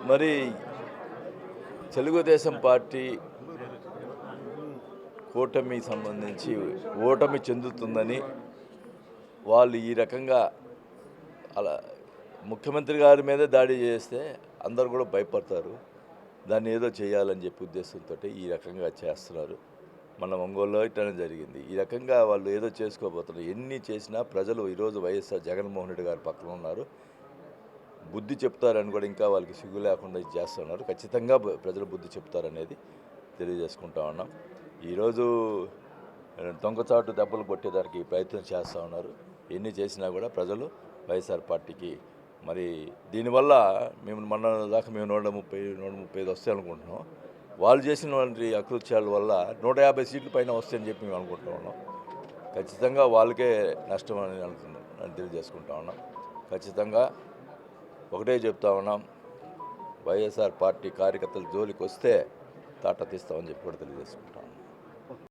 మరి తెలుగుదేశం పార్టీ కూటమి సంబంధించి ఓటమి చెందుతుందని వాళ్ళు ఈ రకంగా అలా ముఖ్యమంత్రి గారి మీదే దాడి చేస్తే అందరూ కూడా భయపడతారు. దాన్ని ఏదో చేయాలని చెప్పి ఉద్దేశంతో ఈ రకంగా చేస్తున్నారు. మన ఒంగోలులో ఇట్లనే జరిగింది. ఈ రకంగా వాళ్ళు ఏదో చేసుకోబోతున్నారు. ఎన్ని చేసినా ప్రజలు ఈరోజు వైఎస్ఆర్ జగన్మోహన్ రెడ్డి గారి పక్కన ఉన్నారు. బుద్ధి చెప్తారని కూడా ఇంకా వాళ్ళకి సిగ్గు లేకుండా ఇది చేస్తున్నారు. ఖచ్చితంగా ప్రజలు బుద్ధి చెప్తారనేది తెలియజేసుకుంటా ఉన్నాం. ఈరోజు దొంగచాటు దెబ్బలు కొట్టేదానికి ప్రయత్నం చేస్తూ ఉన్నారు. ఎన్ని చేసినా కూడా ప్రజలు వైఎస్ఆర్ పార్టీకి మరి దీనివల్ల మేము మొన్న దాకా మేము 135 వస్తాయి అనుకుంటున్నాం. వాళ్ళు చేసినటువంటి అకృత్యాల వల్ల 150 సీట్ల పైన వస్తాయని చెప్పి మేము అనుకుంటూ ఉన్నాం. ఖచ్చితంగా వాళ్ళకే నష్టం అని తెలియజేసుకుంటా ఉన్నాం. ఖచ్చితంగా ఒకటే చెప్తా ఉన్నాం, వైఎస్ఆర్ పార్టీ కార్యకర్తల జోలికి వస్తే తాట తీస్తామని చెప్పి కూడా తెలియజేసుకుంటాం.